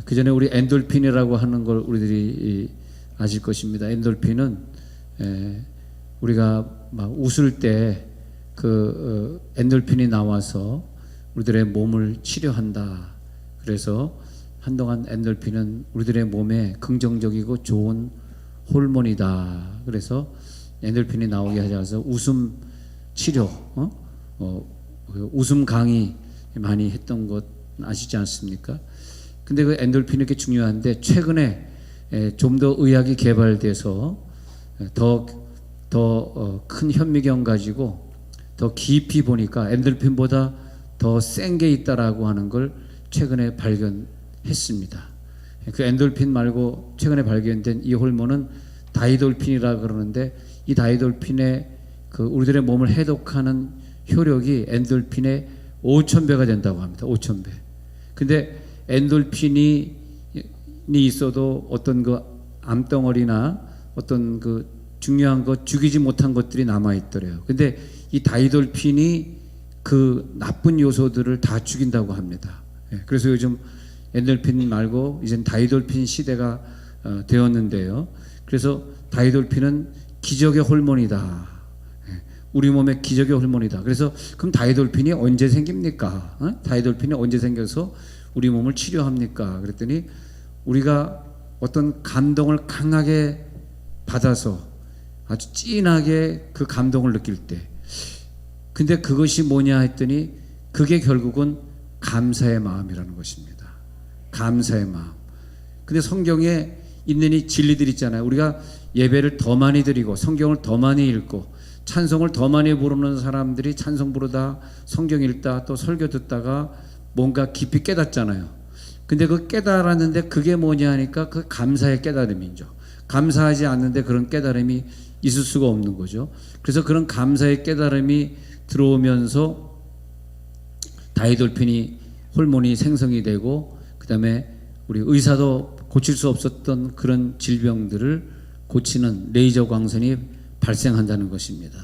그 전에 우리 엔돌핀이라고 하는 걸 우리들이 아실 것입니다. 엔돌핀은 우리가 막 웃을 때 그 엔돌핀이 나와서 우리들의 몸을 치료한다. 그래서 한동안 엔돌핀은 우리들의 몸에 긍정적이고 좋은 호르몬이다. 그래서 엔돌핀이 나오게 하자서 웃음 치료, 웃음 강의 많이 했던 것 아시지 않습니까? 근데 그 엔돌핀이 이렇게 중요한데 최근에 좀 더 의학이 개발돼서 더 큰 현미경 가지고 더 깊이 보니까 엔돌핀보다 더 센 게 있다라고 하는 걸 최근에 발견했습니다. 그 엔돌핀 말고 최근에 발견된 이 호르몬은 다이돌핀이라 그러는데 이 다이돌핀의 그 우리들의 몸을 해독하는 효력이 엔돌핀의 5,000배가 된다고 합니다. 5,000배. 근데 엔돌핀이 있어도 어떤 그 암덩어리나 어떤 그 중요한 것, 죽이지 못한 것들이 남아있더래요. 근데 이 다이돌핀이 그 나쁜 요소들을 다 죽인다고 합니다. 그래서 요즘 엔돌핀 말고 이젠 다이돌핀 시대가 되었는데요. 그래서 다이돌핀은 기적의 호르몬이다. 우리 몸의 기적의 호르몬이다. 그래서 그럼 다이돌핀이 언제 생깁니까? 다이돌핀이 언제 생겨서 우리 몸을 치료합니까? 그랬더니 우리가 어떤 감동을 강하게 받아서 아주 찐하게 그 감동을 느낄 때, 근데 그것이 뭐냐 했더니 그게 결국은 감사의 마음이라는 것입니다. 감사의 마음. 근데 성경에 있는 이 진리들 있잖아요. 우리가 예배를 더 많이 드리고 성경을 더 많이 읽고 찬송을 더 많이 부르는 사람들이 찬송 부르다, 성경 읽다, 또 설교 듣다가 뭔가 깊이 깨닫잖아요. 근데 그 깨달았는데 그게 뭐냐 하니까 그 감사의 깨달음이죠. 감사하지 않는데 그런 깨달음이 있을 수가 없는 거죠. 그래서 그런 감사의 깨달음이 들어오면서 다이돌핀이 호르몬이 생성이 되고, 그 다음에 우리 의사도 고칠 수 없었던 그런 질병들을 고치는 레이저 광선이 발생한다는 것입니다.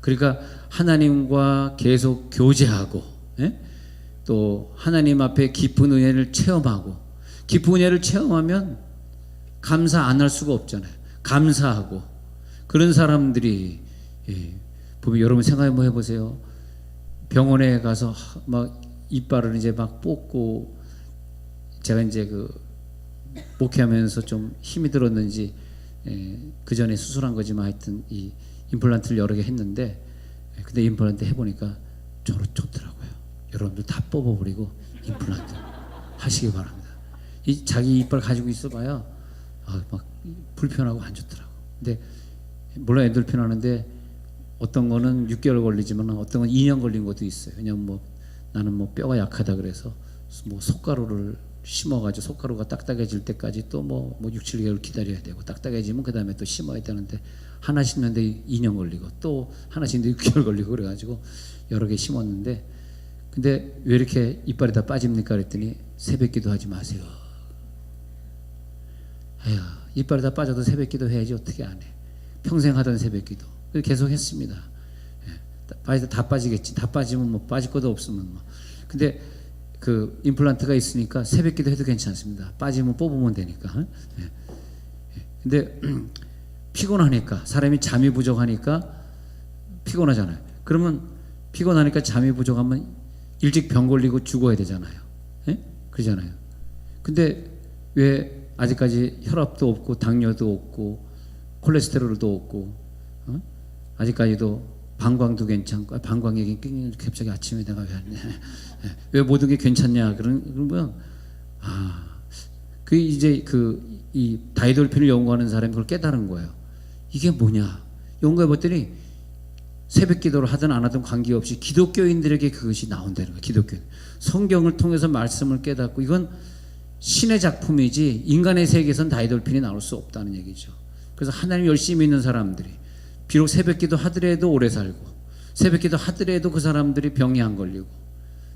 그러니까 하나님과 계속 교제하고, 또 하나님 앞에 깊은 은혜를 체험하고, 깊은 은혜를 체험하면 감사 안 할 수가 없잖아요. 감사하고. 그런 사람들이 보면 여러분 생각 한번 해보세요. 병원에 가서 막 이빨을 이제 막 뽑고, 제가 이제 그 목회하면서 좀 힘이 들었는지 그 전에 수술한 거지만 하여튼 이 임플란트를 여러 개 했는데, 근데 임플란트 해보니까 좋더라고요. 여러분들 다 뽑아버리고 임플란트 하시기 바랍니다. 이 자기 이빨 가지고 있어봐야 막 불편하고 안 좋더라고. 근데 물론 엔돌핀 하는데 어떤 거는 6개월 걸리지만 어떤 건 2년 걸린 것도 있어요. 왜냐면 뭐 나는 뭐 뼈가 약하다 그래서 뭐 솥가루를 심어가지고 솥가루가 딱딱해질 때까지 또 뭐 6, 7개월 기다려야 되고, 딱딱해지면 그 다음에 또 심어야 되는데 하나 심는데 2년 걸리고 또 하나 심는데 6개월 걸리고 그래가지고 여러 개 심었는데, 근데 왜 이렇게 이빨이 다 빠집니까? 그랬더니 새벽기도 하지 마세요. 에휴, 이빨이 다 빠져도 새벽기도 해야지 어떻게 안 해. 평생 하던 새벽기도 계속 했습니다. 다 빠지겠지. 다 빠지면 뭐 빠질 것도 없으면 뭐. 근데 그 임플란트가 있으니까 새벽기도 해도 괜찮습니다. 빠지면 뽑으면 되니까. 근데 피곤하니까, 사람이 잠이 부족하니까 피곤하잖아요. 그러면 피곤하니까 잠이 부족하면 일찍 병 걸리고 죽어야 되잖아요. 그러잖아요. 근데 왜 아직까지 혈압도 없고 당뇨도 없고 콜레스테롤도 없고 아직까지도 방광도 괜찮고, 방광 얘기 갑자기 아침에 내가 왜 모든 게 괜찮냐 그러면 그 이제 이 다이돌핀을 연구하는 사람이 그걸 깨달은 거예요. 이게 뭐냐 연구해 봤더니 새벽 기도를 하든 안 하든 관계없이 기독교인들에게 그것이 나온다는 거예요. 기독교인 성경을 통해서 말씀을 깨닫고, 이건 신의 작품이지 인간의 세계에선 다이돌핀이 나올 수 없다는 얘기죠. 그래서 하나님 열심히 믿는 사람들이 비록 새벽기도 하더라도 오래 살고, 새벽기도 하더라도 그 사람들이 병이 안 걸리고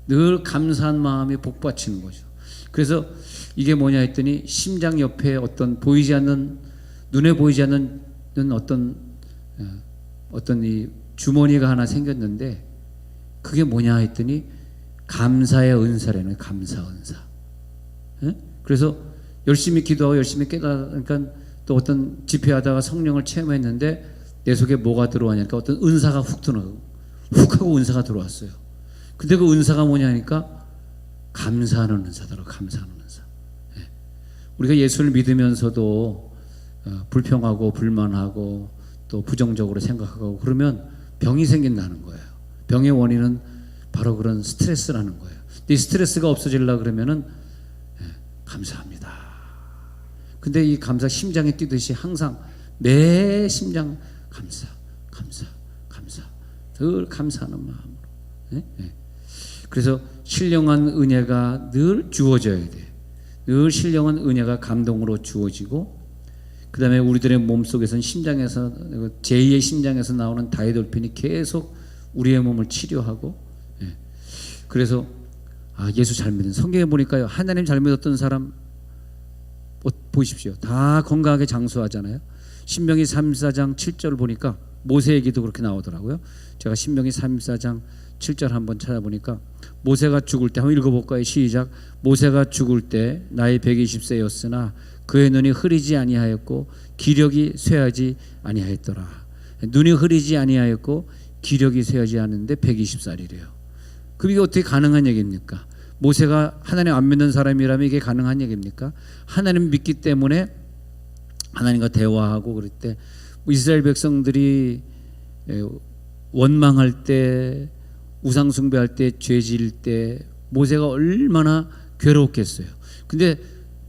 늘 감사한 마음이 복받치는 거죠. 그래서 이게 뭐냐 했더니 심장 옆에 어떤 보이지 않는, 눈에 보이지 않는 어떤 이 주머니가 하나 생겼는데, 그게 뭐냐 했더니 감사의 은사라는, 감사 은사. 예? 그래서 열심히 기도하고 열심히 그러니까 또 어떤 집회하다가 성령을 체험했는데 내 속에 뭐가 들어왔냐니까 어떤 은사가 훅 들어오고 훅 하고 은사가 들어왔어요. 근데 그 은사가 뭐냐니까 감사하는 은사더라고. 감사하는 은사. 예. 우리가 예수를 믿으면서도 불평하고 불만하고 또 부정적으로 생각하고 그러면 병이 생긴다는 거예요. 병의 원인은 바로 그런 스트레스라는 거예요. 근데 이 스트레스가 없어지려고 그러면은 감사합니다. 근데 이 감사 심장이 뛰듯이 항상 매 심장 감사, 감사, 감사, 늘 감사하는 마음으로. 네? 네. 그래서 신령한 은혜가 늘 주어져야 돼. 늘 신령한 은혜가 감동으로 주어지고, 그 다음에 우리들의 몸 속에서는 심장에서 제2의 심장에서 나오는 다이돌핀이 계속 우리의 몸을 치료하고. 네. 그래서 예수 잘 믿는 성경에 보니까요, 하나님 잘 믿었던 사람 보십시오. 다 건강하게 장수하잖아요. 신명기 34장 7절 보니까 모세 얘기도 그렇게 나오더라고요. 제가 신명기 34장 7절 한번 찾아보니까 모세가 죽을 때 한번 읽어볼까요? 시작. 모세가 죽을 때 나이 120세였으나 그의 눈이 흐리지 아니하였고 기력이 쇠하지 아니하였더라. 눈이 흐리지 아니하였고 기력이 쇠하지 않는데 120살이래요. 그럼 이게 어떻게 가능한 얘기입니까? 모세가 하나님 안 믿는 사람이라면 이게 가능한 얘기입니까? 하나님 믿기 때문에 하나님과 대화하고 그럴 때 이스라엘 백성들이 원망할 때, 우상 숭배할 때, 죄 지을 때 모세가 얼마나 괴로웠겠어요. 근데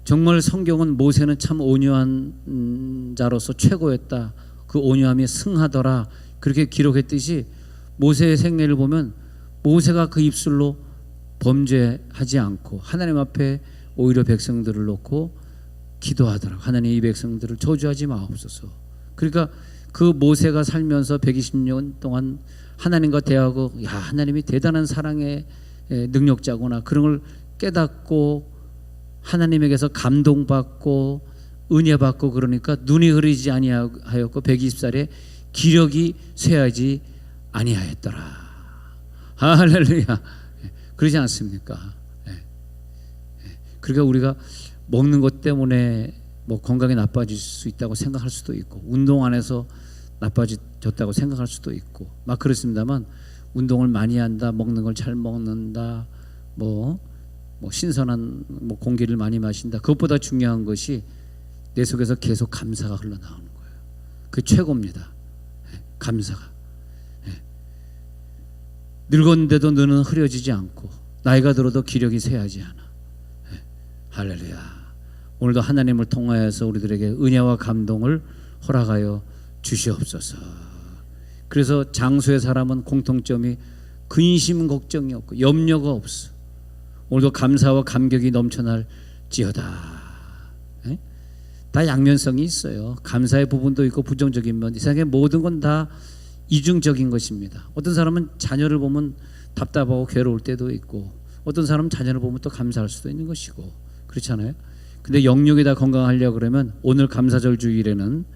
정말 성경은 모세는 참 온유한 자로서 최고였다. 그 온유함이 승하더라. 그렇게 기록했듯이 모세의 생애를 보면 모세가 그 입술로 범죄하지 않고 하나님 앞에 오히려 백성들을 놓고 기도하더라고. 하나님 이 백성들을 저주하지 마옵소서. 그러니까 그 모세가 살면서 120년 동안 하나님과 대하고 하나님이 대단한 사랑의 능력자구나 그런 걸 깨닫고 하나님에게서 감동받고 은혜받고 그러니까 눈이 흐리지 아니하였고 120살에 기력이 쇠하지 아니하였더라. 할렐루야. 그러지 않습니까? 그러니까 우리가 먹는 것 때문에 뭐 건강이 나빠질 수 있다고 생각할 수도 있고 운동 안 해서 나빠졌다고 생각할 수도 있고 막 그렇습니다만 운동을 많이 한다, 먹는 걸 잘 먹는다, 뭐 신선한 공기를 많이 마신다. 그것보다 중요한 것이 내 속에서 계속 감사가 흘러나오는 거예요. 그게 최고입니다. 감사가. 늙었는데도 너는 흐려지지 않고 나이가 들어도 기력이 쇠하지 않아. 할렐루야. 오늘도 하나님을 통하여서 우리들에게 은혜와 감동을 허락하여 주시옵소서. 그래서 장수의 사람은 공통점이 근심 걱정이 없고 염려가 없어. 오늘도 감사와 감격이 넘쳐날지어다. 다 양면성이 있어요. 감사의 부분도 있고 부정적인 면. 이 세상의 모든 건 다 이중적인 것입니다. 어떤 사람은 자녀를 보면 답답하고 괴로울 때도 있고 어떤 사람은 자녀를 보면 또 감사할 수도 있는 것이고 그렇잖아요. 근데 영육이 다 건강하려고 그러면 오늘 감사절 주일에는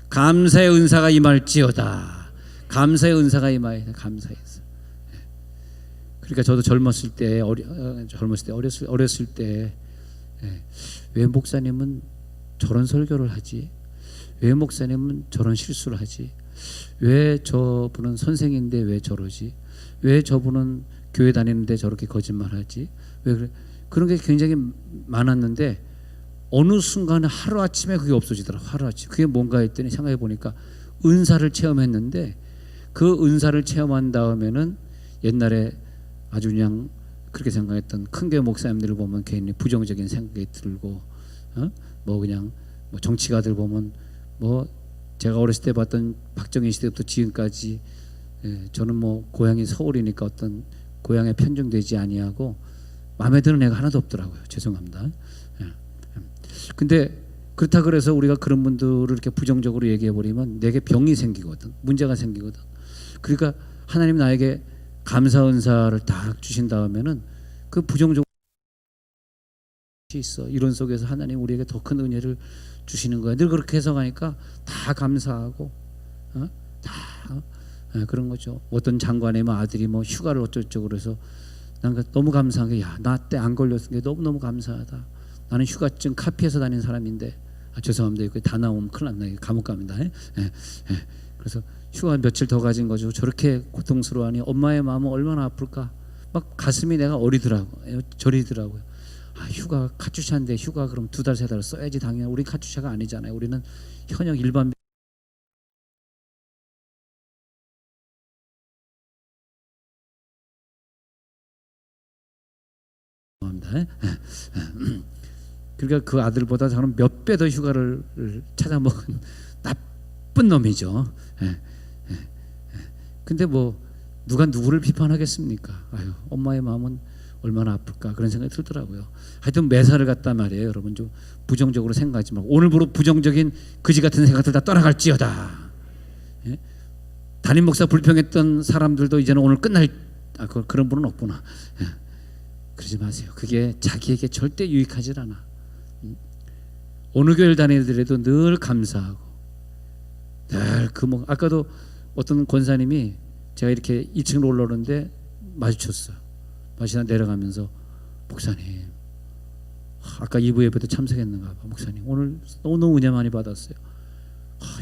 감사의 은사가 임할지어다. 감사의 은사가 임하여 감사의 은사. 그러니까 저도 어렸을 때 왜 목사님은 저런 설교를 하지? 왜 목사님은 저런 실수를 하지? 왜 저분은 선생인데 왜 저러지? 왜 저분은 교회 다니는데 저렇게 거짓말하지? 왜 그래? 그런 게 굉장히 많았는데 어느 순간에 하루아침에 그게 없어지더라고요. 하루아침. 그게 뭔가 했더니 생각해 보니까 은사를 체험했는데 그 은사를 체험한 다음에는 옛날에 아주 그냥 그렇게 생각했던 큰 교회 목사님들을 보면 괜히 부정적인 생각이 들고 그냥 정치가들 보면 제가 어렸을 때 봤던 박정희 시대부터 지금까지 저는 고향이 서울이니까 어떤 고향에 편중되지 아니하고 마음에 드는 애가 하나도 없더라고요. 죄송합니다. 근데 그렇다 그래서 우리가 그런 분들을 이렇게 부정적으로 얘기해 버리면 내게 병이 생기거든. 문제가 생기거든. 그러니까 하나님 나에게 감사 은사를 딱 주신 다음에는 그 부정적으로 있어. 이론 속에서 하나님 우리에게 더 큰 은혜를 주시는 거야. 늘 그렇게 해석하니까 다 감사하고 그런 거죠. 어떤 장관의 아들이 휴가를 어쩌고 그래서 난 너무 감사한 게 나 때 안 걸렸은 게 너무너무 감사하다. 나는 휴가증 카피해서 다니는 사람인데 죄송합니다. 이거 다 나오면 큰일 납니다. 감옥 갑니다. 그래서 휴가 며칠 더 가진 거죠. 저렇게 고통스러워하니 엄마의 마음은 얼마나 아플까. 막 가슴이 내가 저리더라고요. 휴가 카투샤인데 휴가 그럼 2달 3달 써야지. 당연히 우리 카투샤가 아니잖아요. 우리는 현역 일반 그러니까 그 아들보다 저는 몇 배 더 휴가를 찾아먹은 나쁜 놈이죠. 근데 뭐 누가 누구를 비판하겠습니까? 엄마의 마음은 얼마나 아플까 그런 생각이 들더라고요. 하여튼 매사를 갔단 말이에요. 여러분 좀 부정적으로 생각하지 말고 오늘부로 부정적인 그지 같은 생각들 다 떠나갈지어다. 담임 목사 불평했던 사람들도 이제는 오늘 끝날 그런 분은 없구나. 그러지 마세요. 그게 자기에게 절대 유익하지 않아. 어느 교회를 다니더라도 늘 감사하고 늘 아까도 어떤 권사님이 제가 이렇게 2층으로 올라오는데 마주쳤어요. 마시나 내려가면서 목사님 아까 2부 예배도 참석했는가 봐. 목사님 오늘 너무너무 은혜 많이 받았어요.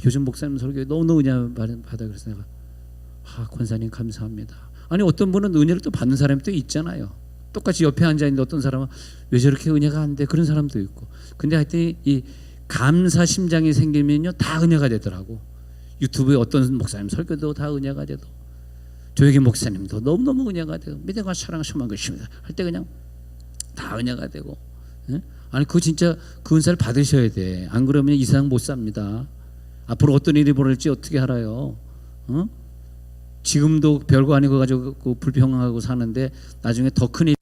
요즘 목사님 설교에 너무너무 은혜 받아. 그래서 내가 권사님 감사합니다. 아니 어떤 분은 은혜를 또 받는 사람이 또 있잖아요. 똑같이 옆에 앉아있는데 어떤 사람은 왜 저렇게 은혜가 안 돼? 그런 사람도 있고. 근데 하여튼 이 감사 심장이 생기면요 다 은혜가 되더라고. 유튜브에 어떤 목사님 설교도 다 은혜가 되고 조혜기 목사님도 너무너무 은혜가 되고 믿음과 사랑 충만 것입니다 할 때 그냥 다 은혜가 되고. 아니 그 진짜 그 은사를 받으셔야 돼. 안 그러면 이 세상 못 삽니다. 앞으로 어떤 일이 벌어질지 어떻게 알아요? 지금도 별거 아니고 가지고 불평하고 사는데 나중에 더 큰 일.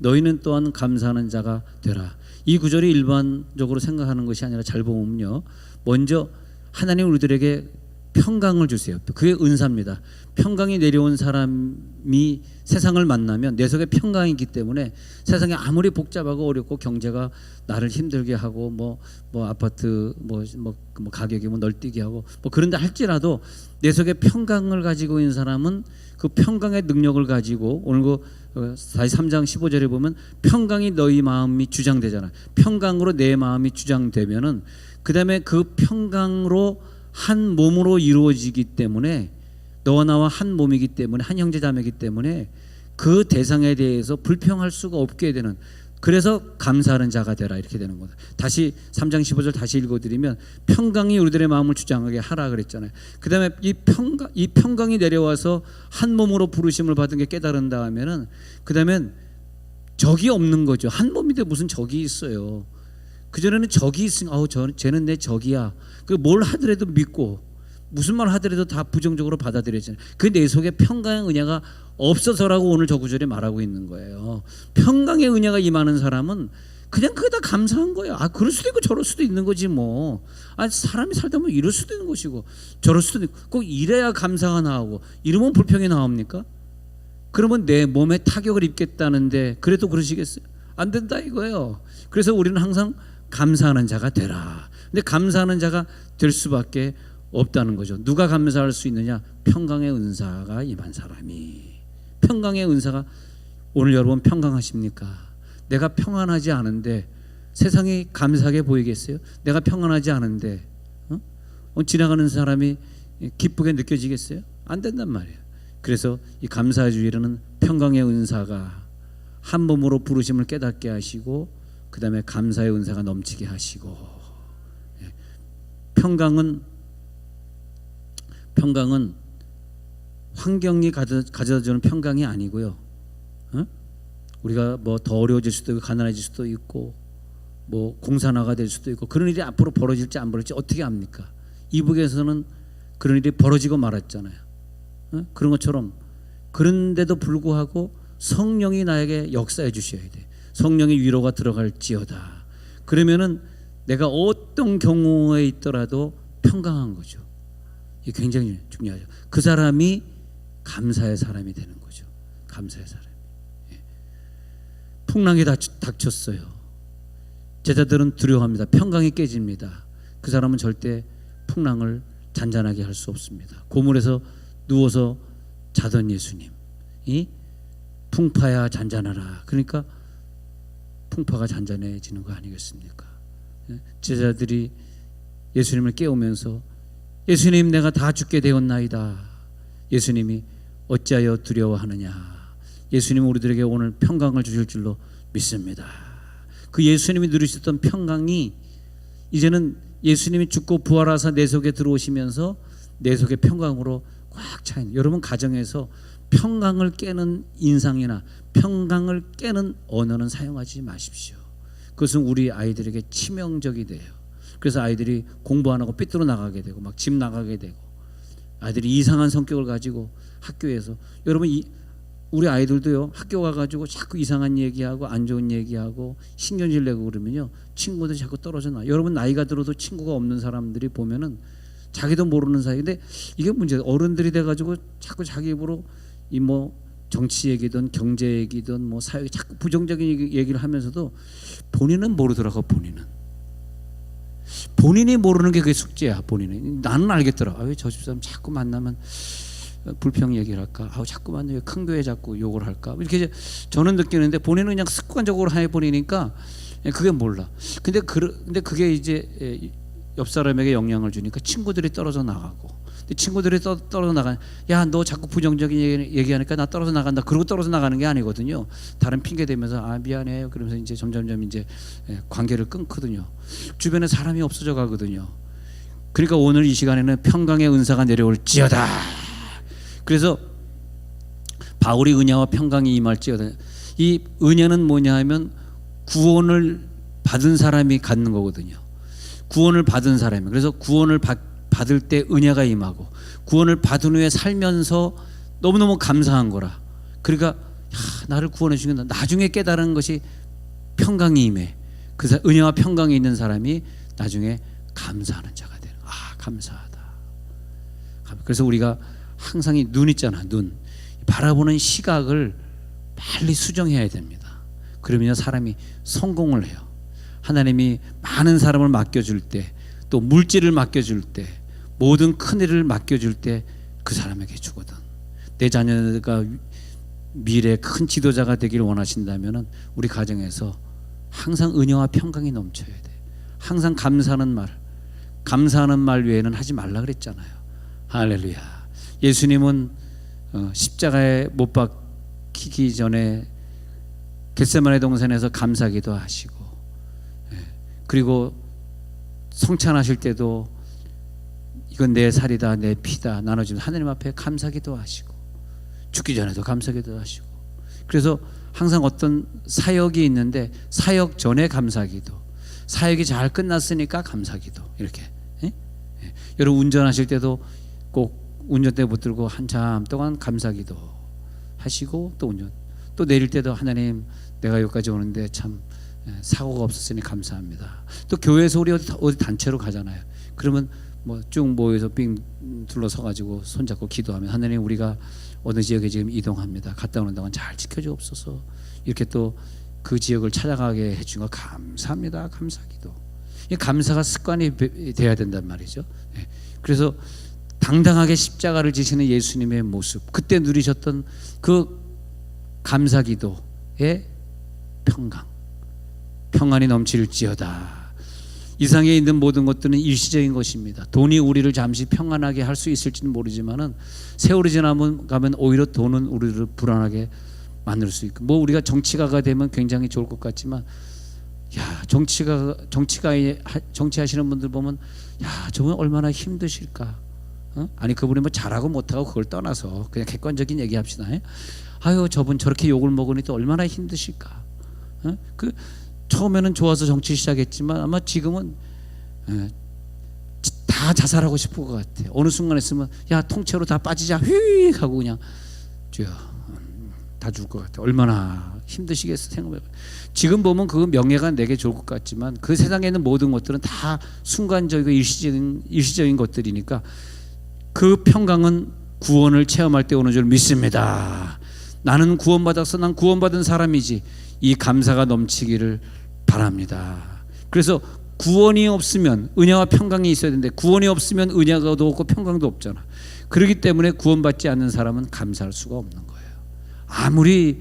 너희는 또한 감사하는 자가 되라. 이 구절이 일반적으로 생각하는 것이 아니라 잘 보면요, 먼저 하나님 우리들에게 평강을 주세요. 그게 은사입니다. 평강이 내려온 사람이 세상을 만나면 내 속에 평강이 있기 때문에 세상이 아무리 복잡하고 어렵고 경제가 나를 힘들게 하고 뭐 아파트 뭐 가격이 널뛰게 하고 그런데 할지라도 내 속에 평강을 가지고 있는 사람은 그 평강의 능력을 가지고 오늘 그 3장 15절에 보면 평강이 너희 마음이 주장되잖아. 평강으로 내 마음이 주장되면은 그 다음에 그 평강으로 한 몸으로 이루어지기 때문에 너와 나와 한 몸이기 때문에 한 형제자매이기 때문에 그 대상에 대해서 불평할 수가 없게 되는, 그래서 감사하는 자가 되라 이렇게 되는 거다. 다시 3장 15절 다시 읽어드리면 평강이 우리들의 마음을 주장하게 하라 그랬잖아요. 그 다음에 이 평강이 내려와서 한 몸으로 부르심을 받은 게 깨달은다 하면은 그 다음엔 적이 없는 거죠. 한 몸인데 무슨 적이 있어요. 그전에는 적이 있으면 쟤는 내 적이야. 그 뭘 하더라도 믿고 무슨 말 하더라도 다 부정적으로 받아들여지잖아요. 그 내 속에 평강의 은혜가 없어서라고 오늘 저 구절에 말하고 있는 거예요. 평강의 은혜가 임하는 사람은 그냥 그게 다 감사한 거예요. 그럴 수도 있고 저럴 수도 있는 거지 뭐. 사람이 살다 보면 이럴 수도 있는 것이고 저럴 수도 있고 꼭 이래야 감사가 나오고 이러면 불평이 나옵니까? 그러면 내 몸에 타격을 입겠다는데 그래도 그러시겠어요? 안 된다 이거예요. 그래서 우리는 항상 감사하는 자가 되라. 근데 감사하는 자가 될 수밖에 없다는 거죠. 누가 감사할 수 있느냐? 평강의 은사가 임한 사람이. 평강의 은사가, 오늘 여러분 평강하십니까? 내가 평안하지 않은데 세상이 감사하게 보이겠어요? 내가 평안하지 않은데 지나가는 사람이 기쁘게 느껴지겠어요? 안 된단 말이에요. 그래서 이 감사주의는 평강의 은사가 한 몸으로 부르심을 깨닫게 하시고 그 다음에 감사의 은사가 넘치게 하시고. 평강은 환경이 가져다주는 평강이 아니고요. 우리가 뭐 더 어려워질 수도 있고 가난해질 수도 있고 뭐 공산화가 될 수도 있고 그런 일이 앞으로 벌어질지 안 벌어질지 어떻게 압니까? 이북에서는 그런 일이 벌어지고 말았잖아요. 그런 것처럼 그런데도 불구하고 성령이 나에게 역사해 주셔야 돼. 성령의 위로가 들어갈지어다. 그러면은 내가 어떤 경우에 있더라도 평강한 거죠. 이게 굉장히 중요하죠. 그 사람이 감사의 사람이 되는 거죠. 감사의 사람. 풍랑이 닥쳤어요. 제자들은 두려워합니다. 평강이 깨집니다. 그 사람은 절대 풍랑을 잔잔하게 할 수 없습니다. 고물에서 누워서 자던 예수님이 풍파야 잔잔하라. 그러니까 풍파가 잔잔해지는 거 아니겠습니까? 제자들이 예수님을 깨우면서 예수님, 내가 다 죽게 되었나이다. 예수님이 어찌하여 두려워하느냐. 예수님은 우리들에게 오늘 평강을 주실 줄로 믿습니다. 그 예수님이 누리셨던 평강이 이제는 예수님이 죽고 부활하사 내 속에 들어오시면서 내 속에 평강으로 꽉 차 있는, 여러분 가정에서 평강을 깨는 인상이나 평강을 깨는 언어는 사용하지 마십시오. 그것은 우리 아이들에게 치명적이 돼요. 그래서 아이들이 공부 안 하고 삐뚤어 나가게 되고 막 집 나가게 되고 아이들이 이상한 성격을 가지고 학교에서, 여러분 우리 아이들도요, 학교 가가지고 자꾸 이상한 얘기하고 안 좋은 얘기하고 신경질 내고 그러면요, 친구들이 자꾸 떨어져 나. 여러분 나이가 들어도 친구가 없는 사람들이 보면은 자기도 모르는 사이. 근데 이게 문제예요. 어른들이 돼가지고 자꾸 자기 입으로 이 뭐 정치 얘기든 경제 얘기든 뭐 사회 자꾸 부정적인 얘기를 하면서도 본인은 모르더라고. 본인이 모르는 게 그게 숙제야. 본인은. 나는 알겠더라. 왜 저 집사람 자꾸 만나면 불평 얘기를 할까? 자꾸 만나면 큰 교회 자꾸 욕을 할까? 이렇게 저는 느끼는데 본인은 그냥 습관적으로 해버리니까 그게 몰라. 근데 그게 이제 옆 사람에게 영향을 주니까 친구들이 떨어져 나가고, 근데 친구들이 떨어져 나가, 야, 너 자꾸 부정적인 얘기하니까 나 떨어져 나간다. 그러고 떨어져 나가는 게 아니거든요. 다른 핑계 대면서 미안해요. 그러면서 이제 점점점 이제 관계를 끊거든요. 주변에 사람이 없어져 가거든요. 그러니까 오늘 이 시간에는 평강의 은사가 내려올지어다. 그래서 바울이 은혜와 평강이 임할지어다. 이 은혜는 뭐냐 하면 구원을 받은 사람이 갖는 거거든요. 구원을 받은 사람이. 그래서 구원을 받을 때 은혜가 임하고, 구원을 받은 후에 살면서 너무너무 감사한 거라. 그러니까 나를 구원해 주신다. 나중에 깨달은 것이 평강이 임해. 그 은혜와 평강이 있는 사람이 나중에 감사하는 자가 되는. 감사하다. 그래서 우리가 항상 이 눈 있잖아, 눈. 바라보는 시각을 빨리 수정해야 됩니다. 그러면 사람이 성공을 해요. 하나님이 많은 사람을 맡겨줄 때, 또 물질을 맡겨줄 때, 모든 큰일을 맡겨줄 때 그 사람에게 주거든. 내 자녀가 미래 큰 지도자가 되기를 원하신다면 우리 가정에서 항상 은혜와 평강이 넘쳐야 돼. 항상 감사하는 말 외에는 하지 말라 그랬잖아요. 할렐루야. 예수님은 십자가에 못 박히기 전에 겟세마네 동산에서 감사기도 하시고, 그리고 성찬하실 때도 이건 내 살이다, 내 피다 나눠주면 하나님 앞에 감사기도 하시고, 죽기 전에도 감사기도 하시고. 그래서 항상 어떤 사역이 있는데 사역 전에 감사기도, 사역이 잘 끝났으니까 감사기도, 이렇게. 여러분 운전하실 때도 꼭 운전대 붙들고 한참 동안 감사기도 하시고, 또 내릴 때도 하나님, 내가 여기까지 오는데 참 사고가 없었으니 감사합니다. 또 교회에서 우리 어디 단체로 가잖아요. 그러면 뭐 쭉 모여서 빙 둘러서 가지고 손잡고 기도하면, 하나님, 우리가 어느 지역에 지금 이동합니다. 갔다 오는 동안 잘 지켜주옵소서. 이렇게 또 그 지역을 찾아가게 해준 거 감사합니다. 감사기도. 이 감사가 습관이 돼야 된단 말이죠. 그래서 당당하게 십자가를 지시는 예수님의 모습, 그때 누리셨던 그 감사기도의 평안이 넘칠지어다. 이 세상에 있는 모든 것들은 일시적인 것입니다. 돈이 우리를 잠시 평안하게 할 수 있을지는 모르지만은 세월이 지나면 오히려 돈은 우리를 불안하게 만들 수 있고, 뭐 우리가 정치가가 되면 굉장히 좋을 것 같지만, 정치하시는 분들 보면, 저분 얼마나 힘드실까. 아니, 그분이 뭐 잘하고 못하고 그걸 떠나서 그냥 객관적인 얘기합시다. 저분 저렇게 욕을 먹으니 또 얼마나 힘드실까. 처음에는 좋아서 정치 시작했지만 아마 지금은 다 자살하고 싶을 것 같아. 어느 순간 했으면 통째로 다 빠지자 휘 하고 그냥 주여 다 죽을 것 같아. 얼마나 힘드시겠어 생각해. 지금 보면 그 명예가 내게 좋을 것 같지만 그 세상에 있는 모든 것들은 다 순간적이고 일시적인 것들이니까 그 평강은 구원을 체험할 때 오는 줄 믿습니다. 나는 구원받았어. 난 구원받은 사람이지. 이 감사가 넘치기를 바랍니다. 그래서 구원이 없으면 은혜와 평강이 있어야 되는데 구원이 없으면 은혜가 없고 평강도 없잖아. 그렇기 때문에 구원받지 않는 사람은 감사할 수가 없는 거예요. 아무리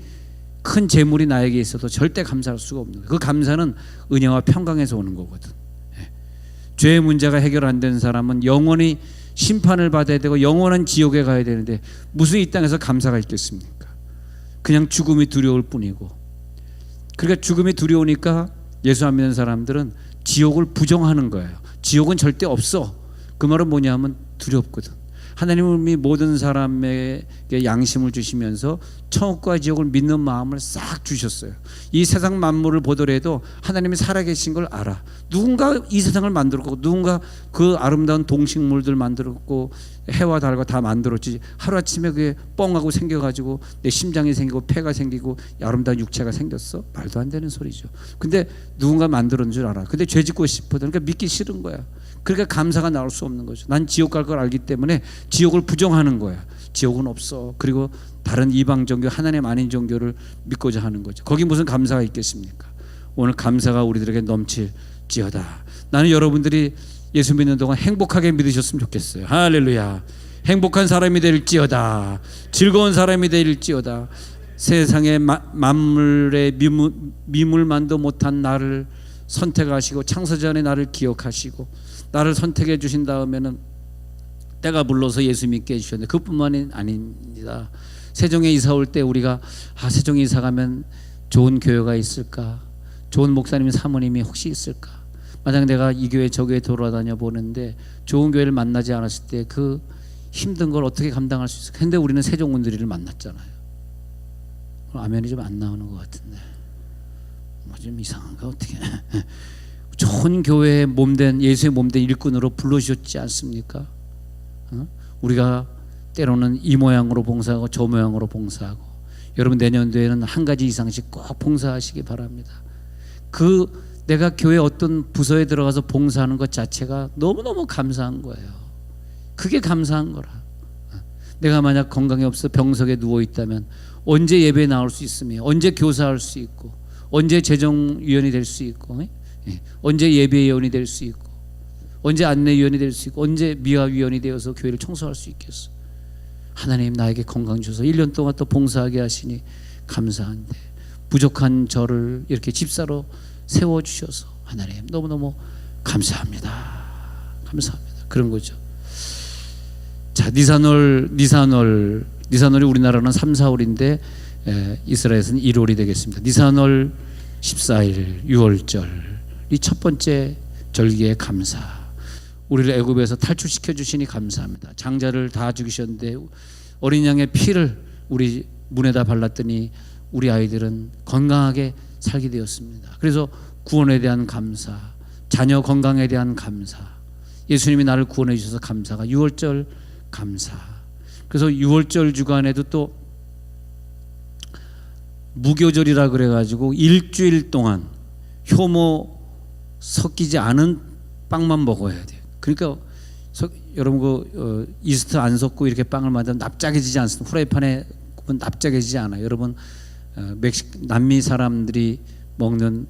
큰 재물이 나에게 있어도 절대 감사할 수가 없는 거예요. 그 감사는 은혜와 평강에서 오는 거거든. 죄의 문제가 해결 안 된 사람은 영원히 심판을 받아야 되고 영원한 지옥에 가야 되는데 무슨 이 땅에서 감사가 있겠습니까? 그냥 죽음이 두려울 뿐이고. 그러니까 죽음이 두려우니까 예수 안 믿는 사람들은 지옥을 부정하는 거예요. 지옥은 절대 없어. 그 말은 뭐냐면 두렵거든. 하나님이 모든 사람에게 양심을 주시면서 천국과 지옥을 믿는 마음을 싹 주셨어요. 이 세상 만물을 보더라도 하나님이 살아계신 걸 알아. 누군가 이 세상을 만들었고 누군가 그 아름다운 동식물들 만들었고 해와 달과 다 만들었지. 하루아침에 그게 뻥하고 생겨가지고 내 심장이 생기고 폐가 생기고 아름다운 육체가 생겼어? 말도 안 되는 소리죠. 근데 누군가 만들었는 줄 알아. 근데 죄 짓고 싶거든. 그러니까 믿기 싫은 거야. 그러니까 감사가 나올 수 없는 거죠. 난 지옥 갈 걸 알기 때문에 지옥을 부정하는 거야. 지옥은 없어. 그리고 다른 이방 종교, 하나님 아닌 종교를 믿고자 하는 거죠. 거기 무슨 감사가 있겠습니까? 오늘 감사가 우리들에게 넘칠지어다. 나는 여러분들이 예수 믿는 동안 행복하게 믿으셨으면 좋겠어요. 할렐루야. 행복한 사람이 될지어다. 즐거운 사람이 될지어다. 세상의 만물의 미물만도 못한 나를 선택하시고 창세전에 나를 기억하시고 나를 선택해 주신 다음에는 때가 불러서 예수 믿게 해주셨는데 그뿐만이 아닙니다. 세종에 이사 올 때 우리가 세종에 이사 가면 좋은 교회가 있을까? 좋은 목사님 사모님이 혹시 있을까? 만약 내가 이 교회 저 교회 돌아다녀 보는데 좋은 교회를 만나지 않았을 때 그 힘든 걸 어떻게 감당할 수 있을까? 근데 우리는 세종문들이를 만났잖아요. 아멘이 좀 안 나오는 것 같은데 좀 이상한가 어떻게 좋은 교회의 몸된 예수의 몸된 일꾼으로 불러주셨지 않습니까? 우리가 때로는 이 모양으로 봉사하고 저 모양으로 봉사하고 여러분 내년도에는 한 가지 이상씩 꼭 봉사하시기 바랍니다. 내가 교회 어떤 부서에 들어가서 봉사하는 것 자체가 너무너무 감사한 거예요. 그게 감사한 거라. 내가 만약 건강이 없어 병석에 누워 있다면 언제 예배에 나올 수 있으며 언제 교사할 수 있고 언제 재정위원이 될 수 있고 언제 예배위원이 될 수 있고 언제 안내위원이 될 수 있고 언제 미화위원이 되어서 교회를 청소할 수 있겠어. 하나님 나에게 건강 주셔서 1년 동안 또 봉사하게 하시니 감사한데 부족한 저를 이렇게 집사로 세워주셔서 하나님 너무너무 감사합니다. 감사합니다. 그런 거죠. 자, 니산월이 우리나라는 3, 4월인데 이스라엘에서는 1월이 되겠습니다. 니산월 14일 6월절 이 첫 번째 절기의 감사. 우리를 애굽에서 탈출시켜 주시니 감사합니다. 장자를 다 죽이셨는데 어린 양의 피를 우리 문에다 발랐더니 우리 아이들은 건강하게 살게 되었습니다. 그래서 구원에 대한 감사, 자녀 건강에 대한 감사, 예수님이 나를 구원해 주셔서 감사가 6월절 감사. 그래서 6월절 주간에도 또 무교절이라 그래가지고 일주일 동안 효모 섞이지 않은 빵만 먹어야 돼요. 그러니까 여러분 이스트 안 섞고 이렇게 빵을 만들면 납작해지지 않습니다. 후라이팬에 구우면 납작해지지 않아요. 여러분 남미 사람들이 먹는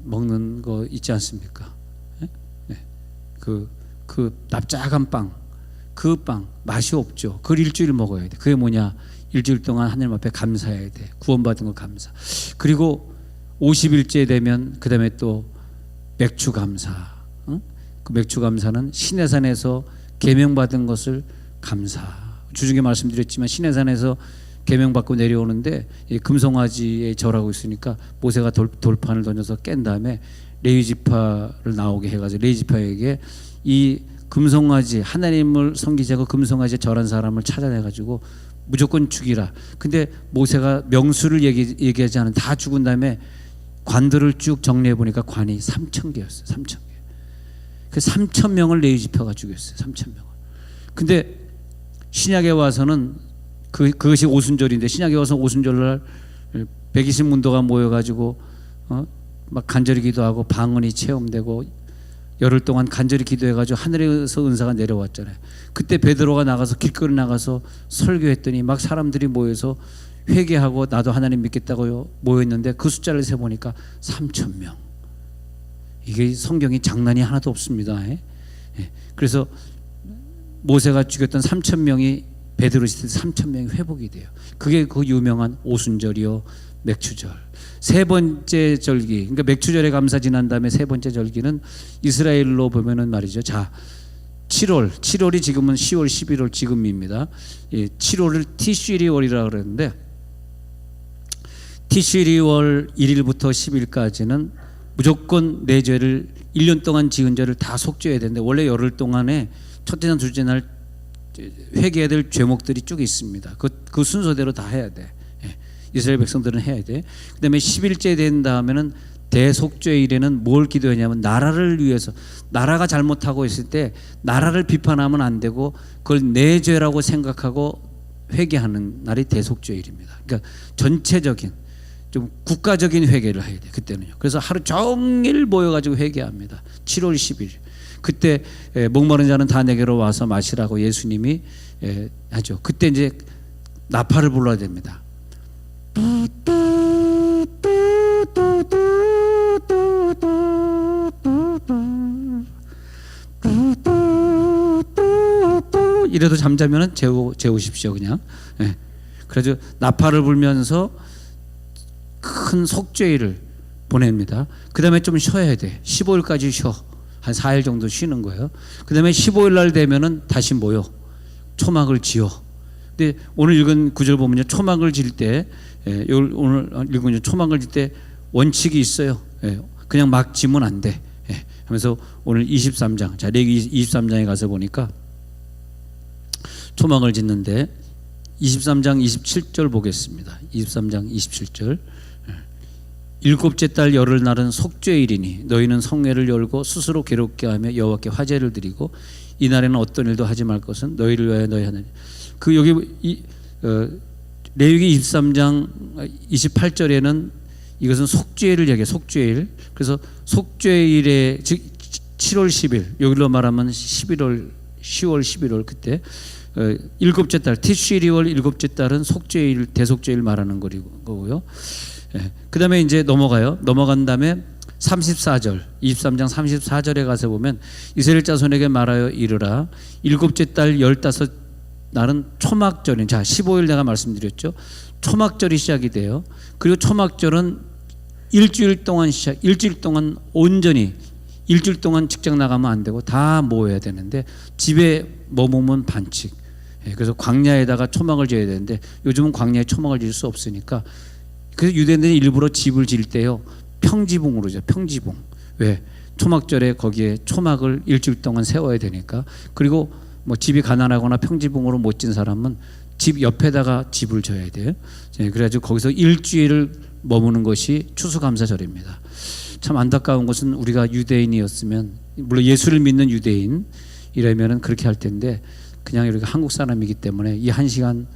먹는 거 있지 않습니까? 네. 그 납작한 빵, 그 빵 맛이 없죠. 그걸 일주일 먹어야 돼. 그게 뭐냐? 일주일 동안 하나님 앞에 감사해야 돼. 구원받은 거 감사. 그리고 50일째 되면 그 다음에 또 맥주 감사. 그 맥주 감사는 시내산에서 계명받은 것을 감사. 주중에 말씀드렸지만 시내산에서 계명받고 내려오는데 금송아지에 절하고 있으니까 모세가 돌판을 던져서 깬 다음에 레위지파를 나오게 해가지고 레위지파에게 이 금송아지 하나님을 섬기지 않고 금송아지에 절한 사람을 찾아내가지고 무조건 죽이라. 근데 모세가 명수를 얘기하지 않은 다 죽은 다음에 관들을 쭉 정리해 보니까 관이 3,000개였어요. 3,000개. 그 3,000명을 레위지파가 죽였어요. 3,000명을. 근데 신약에 와서는 그것이 오순절인데 신약에 와서 오순절날 120문도가 모여가지고 막 간절히 기도하고 방언이 체험되고 열흘 동안 간절히 기도해가지고 하늘에서 은사가 내려왔잖아요. 그때 베드로가 나가서 길거리 나가서 설교했더니 막 사람들이 모여서 회개하고 나도 하나님 믿겠다고 모였는데 그 숫자를 세보니까 3,000명. 이게 성경이 장난이 하나도 없습니다. 그래서 모세가 죽였던 3,000명이 베드로 시대 3,000명이 회복이 돼요. 그게 그 유명한 오순절이요 맥추절. 세 번째 절기, 그러니까 맥추절에 감사 지난 다음에 세 번째 절기는 이스라엘로 보면은 말이죠. 자, 7월이 지금은 10월, 11월 지금입니다. 7월을 티슈리월이라고 그러는데 티슈리월 1일부터 10일까지는 무조건 내 죄를 1년 동안 지은 죄를 다 속죄해야 되는데 원래 열흘 동안에 첫째 날, 둘째 날 회개해야 될 죄목들이 쭉 있습니다. 그 순서대로 다 해야 돼. 이스라엘 백성들은 해야 돼. 그 다음에 10일째 된 다음에는 대속죄일에는 뭘 기도하냐면 나라를 위해서, 나라가 잘못하고 있을 때 나라를 비판하면 안 되고 그걸 내 죄라고 생각하고 회개하는 날이 대속죄일입니다. 그러니까 전체적인 좀 국가적인 회개를 해야 돼 그때는요. 그래서 하루 종일 모여가지고 회개합니다. 7월 10일 그때 목마른 자는 다 내게로 와서 마시라고 예수님이 하죠. 그때 이제 나팔을 불러야 됩니다. 이래도 잠자면은 재우십시오 그냥. 그래서 나팔을 불면서 큰 속죄일을 보냅니다. 그 다음에 좀 쉬어야 돼. 15일까지 쉬어. 한 4일 정도 쉬는 거예요. 그 다음에 15일 날 되면은 다시 모여 초막을 지어. 근데 오늘 읽은 구절 보면요, 초막을 질 때, 오늘 읽은 초막을 질 때 원칙이 있어요. 그냥 막 지면 안 돼. 하면서 오늘 23장, 자, 레위기 23장에 가서 보니까 초막을 짓는데 23장 27절 보겠습니다. 23장 27절. 일곱째 달 열흘 날은 속죄일이니 너희는 성회를 열고 스스로 괴롭게 하며 여호와께 화제를 드리고 이 날에는 어떤 일도 하지 말 것은 너희를 위하여 너희 하나님. 그 여기 레위기 23장 28절에는 이것은 속죄일을 얘기해. 속죄일. 그래서 속죄일에 즉 7월 10일 여기로 말하면 10월 11월 그때 일곱째 달 티슈리월 일곱째 달은 속죄일 대속죄일 말하는 거고요. 그 다음에 이제 넘어간 다음에 34절 23장 34절에 가서 보면 이스라엘 자손에게 말하여 이르라 일곱째 달 15날은 초막절인, 자 15일 내가 말씀드렸죠. 초막절이 시작이 돼요. 그리고 초막절은 일주일 동안 일주일 동안 온전히 일주일 동안 직장 나가면 안 되고 다 모여야 되는데 집에 머무면 반칙. 그래서 광야에다가 초막을 지어야 되는데 요즘은 광야에 초막을 지을 수 없으니까 그래서 유대인들이 일부러 집을 지을 때요 평지봉으로 죠. 평지봉. 왜? 초막절에 거기에 초막을 일주일 동안 세워야 되니까. 그리고 뭐 집이 가난하거나 평지봉으로 못 진 사람은 집 옆에다가 집을 져야 돼요. 그래가지고 거기서 일주일을 머무는 것이 추수감사절입니다. 참 안타까운 것은 우리가 유대인이었으면, 물론 예수를 믿는 유대인이라면은 그렇게 할 텐데 그냥 이렇게 한국 사람이기 때문에 이 1시간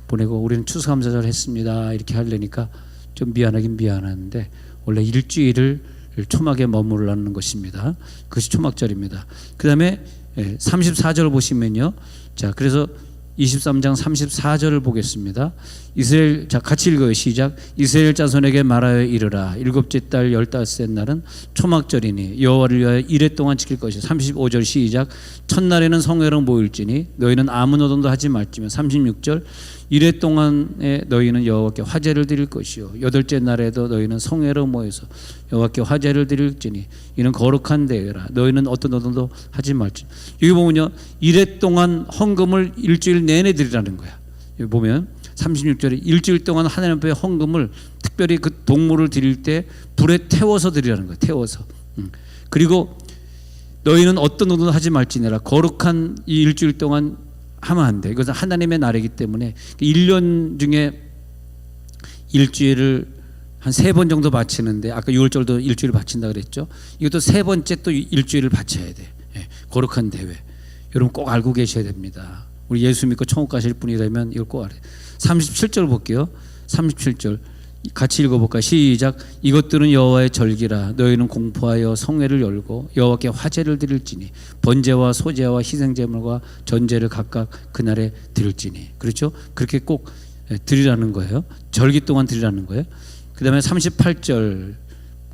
보내고 우리는 추수감사절 했습니다 이렇게 하려니까 좀 미안하긴 미안한데 원래 일주일을 초막에 머무르라는 것입니다. 그것이 초막절입니다. 그 다음에 34절 보시면요, 자 그래서 23장 34절을 보겠습니다. 이스라엘, 자 같이 읽어요. 시작. 이스라엘 자손에게 말하여 이르라 일곱째 달 15째 날은 초막절이니 여호와를 위하여 이레 동안 지킬 것이요. 35절 시작. 첫날에는 성회로 모일지니 너희는 아무 노동도 하지 말지며. 36절 이레 동안에 너희는 여호와께 화제를 드릴 것이요 여덟째 날에도 너희는 성회로 모여서 여호와께 화제를 드릴지니 이는 거룩한 대회라. 너희는 어떤 노동도 하지 말지. 여기 보면요, 이레 동안 헌금을 일주일 내내 드리라는 거야. 여기 보면 36절에 일주일 동안 하나님 앞에 헌금을 특별히 그 동물을 드릴 때 불에 태워서 드리라는 거야. 태워서. 그리고 너희는 어떤 노동도 하지 말지니라. 거룩한 이 일주일 동안 하면 안 돼. 이것은 하나님의 날이기 때문에 1년 중에 일주일을 한 3번 정도 바치는데 아까 6월절도 일주일 바친다 그랬죠. 이것도 3번째 또 일주일을 바쳐야 돼. 거룩한 대회. 여러분 꼭 알고 계셔야 됩니다. 우리 예수 믿고 천국 가실 분이라면 이걸 꼭 알아요. 37절 볼게요. 37절 같이 읽어볼까요? 시작. 이것들은 여호와의 절기라. 너희는 공포하여 성회를 열고 여호와께 화제를 드릴지니 번제와 소제와 희생제물과 전제를 각각 그날에 드릴지니. 그렇죠? 그렇게 꼭 드리라는 거예요. 절기 동안 드리라는 거예요. 그 다음에 38절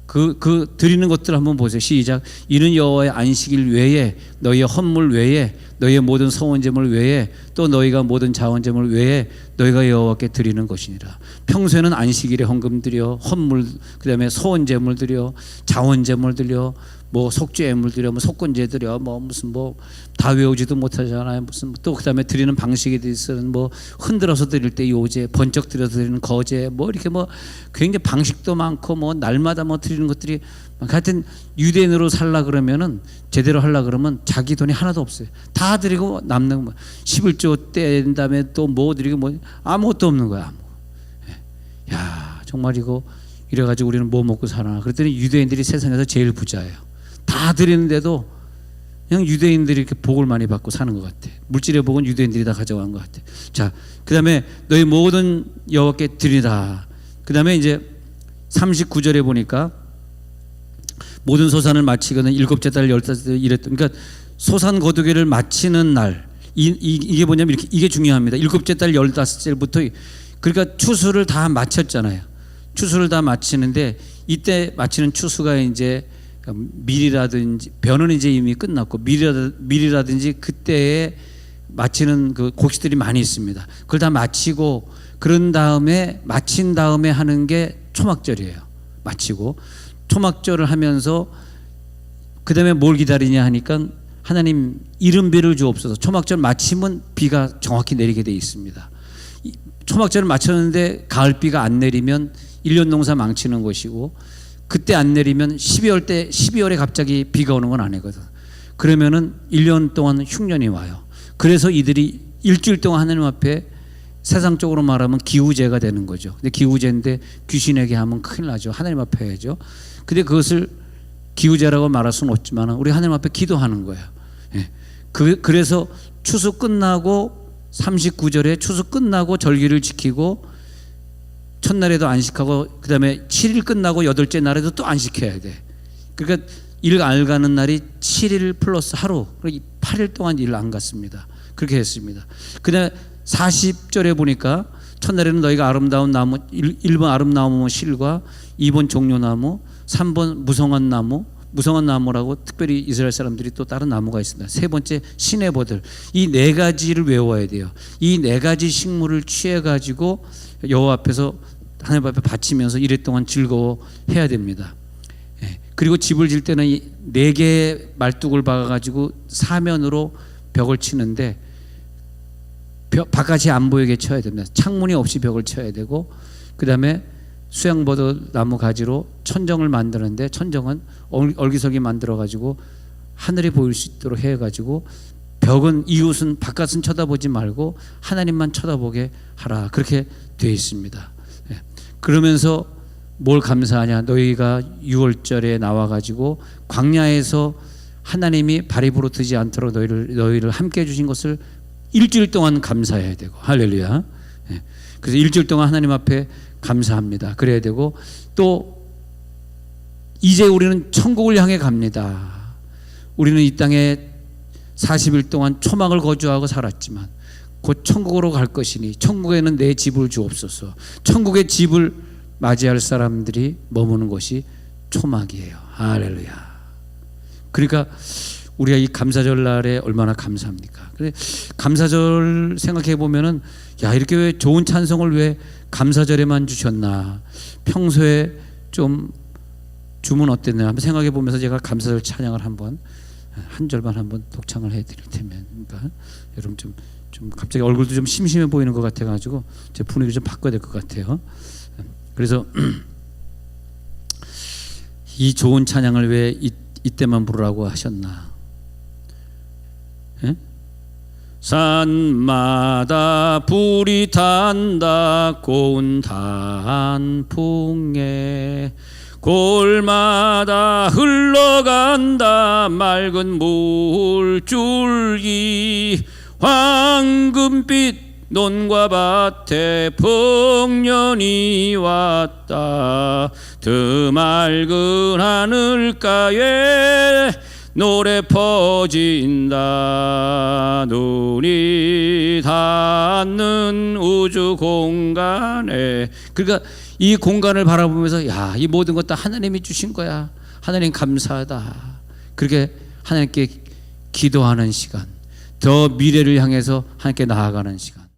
그 드리는 것들 한번 보세요. 시작. 이는 여호와의 안식일 외에 너희의 헌물 외에 너희의 모든 서원제물 외에 또 너희가 모든 자원제물 외에 너희가 여호와께 드리는 것이니라. 평소에는 안식일에 헌금 드려 헌물 그다음에 서원제물 드려 자원제물 드려 뭐 속죄물 드려 뭐 속건제 드려 뭐 무슨 뭐 다 외우지도 못하잖아요. 무슨 또 그다음에 드리는 방식에 대해서는 뭐 흔들어서 드릴 때 요제 번쩍 들여서 드리는 거제 뭐 이렇게 뭐 굉장히 방식도 많고 뭐 날마다 뭐 드리는 것들이 하여튼 유대인으로 살라 그러면은 제대로 하려 그러면 자기 돈이 하나도 없어요. 다 드리고 남는 뭐 11조 뗀 다음에 또 뭐 드리고 뭐 아무것도 없는 거야. 야 정말 이거 이래가지고 우리는 뭐 먹고 사나. 그랬더니 유대인들이 세상에서 제일 부자예요. 다 드리는데도 그냥 유대인들이 이렇게 복을 많이 받고 사는 것 같아. 물질의 복은 유대인들이 다 가져간 것 같아. 자, 그 다음에 너희 모든 여호와께 드리라. 그 다음에 이제 39절에 보니까 모든 소산을 마치거든 일곱째 달 15째 이랬던. 그러니까 소산 거두기를 마치는 날 이게 뭐냐면 이렇게 이게 중요합니다. 일곱째 달 15째부터 그러니까 추수를 다 마쳤잖아요. 추수를 다 마치는데 이때 마치는 추수가 이제 밀이라든지 벼는 이제 이미 끝났고 밀이라든지 그때에 마치는 그 곡식들이 많이 있습니다. 그걸 다 마치고 그런 다음에 마친 다음에 하는 게 초막절이에요. 마치고 초막절을 하면서 그 다음에 뭘 기다리냐 하니까 하나님 이른비를 주옵소서. 초막절 마치면 비가 정확히 내리게 돼 있습니다. 초막절을 마쳤는데 가을비가 안 내리면 1년 농사 망치는 것이고 그때 안 내리면 12월에 갑자기 비가 오는 건 아니거든. 그러면은 1년 동안 흉년이 와요. 그래서 이들이 일주일 동안 하나님 앞에 세상적으로 말하면 기우제가 되는 거죠. 근데 기우제인데 귀신에게 하면 큰일 나죠. 하나님 앞에 해야죠. 근데 그것을 기우제라고 말할 수는 없지만 우리 하나님 앞에 기도하는 거예요. 예. 그래서 추수 끝나고 39절에 추수 끝나고 절기를 지키고 첫날에도 안식하고 그 다음에 7일 끝나고 8째 날에도 또 안식해야 돼. 그러니까 일 안 가는 날이 7일 플러스 하루 8일 동안 일 안 갔습니다. 그렇게 했습니다. 그 다음에 40절에 보니까 첫날에는 너희가 아름다운 나무 1번 아름다운 실과 2번 종려나무 3번 무성한 나무 무성한 나무라고 특별히 이스라엘 사람들이 또 다른 나무가 있습니다. 세 번째 시내버들 이 네 가지를 외워야 돼요. 이 네 가지 식물을 취해 가지고 여호와 앞에서 하나님 앞에 바치면서 이랫동안 즐거워해야 됩니다. 예. 그리고 집을 질 때는 네 개의 말뚝을 박아가지고 사면으로 벽을 치는데 바깥이 안 보이게 쳐야 됩니다. 창문이 없이 벽을 쳐야 되고 그 다음에 수양버섯 나무 가지로 천정을 만드는데 천정은 얼기설기 만들어가지고 하늘이 보일 수 있도록 해가지고 벽은 이웃은 바깥은 쳐다보지 말고 하나님만 쳐다보게 하라. 그렇게 되어 있습니다. 예. 그러면서 뭘 감사하냐? 너희가 6월절에 나와가지고 광야에서 하나님이 발이 부르트지 않도록 너희를 함께 해주신 것을 일주일 동안 감사해야 되고 할렐루야. 예. 그래서 일주일 동안 하나님 앞에 감사합니다. 그래야 되고 또 이제 우리는 천국을 향해 갑니다. 우리는 이 땅에 40일 동안 초막을 거주하고 살았지만 곧 천국으로 갈 것이니 천국에는 내 집을 주옵소서. 천국의 집을 맞이할 사람들이 머무는 것이 초막이에요. 할렐루야. 그러니까 우리가 이 감사절 날에 얼마나 감사합니까? 그래 감사절 생각해 보면은 야 이렇게 왜 좋은 찬송을 왜 감사절에만 주셨나? 평소에 좀 주면 어땠나? 한번 생각해 보면서 제가 감사절 찬양을 한번 한 절만 한번 독창을 해드릴 테면, 그러니까 여러분 좀 갑자기 얼굴도 좀 심심해 보이는 것 같아가지고 제 분위기 좀 바꿔야 될 것 같아요. 그래서 이 좋은 찬양을 왜 이때만 부르라고 하셨나? 예? 산마다 불이 탄다 고운 단풍에 골마다 흘러간다 맑은 물줄기 황금빛 논과 밭에 풍년이 왔다. 드맑은 하늘가에 노래 퍼진다. 눈이 닿는 우주 공간에. 그러니까 이 공간을 바라보면서 야, 이 모든 것 다 하나님이 주신 거야. 하나님 감사하다. 그렇게 하나님께 기도하는 시간, 더 미래를 향해서 하나님께 나아가는 시간.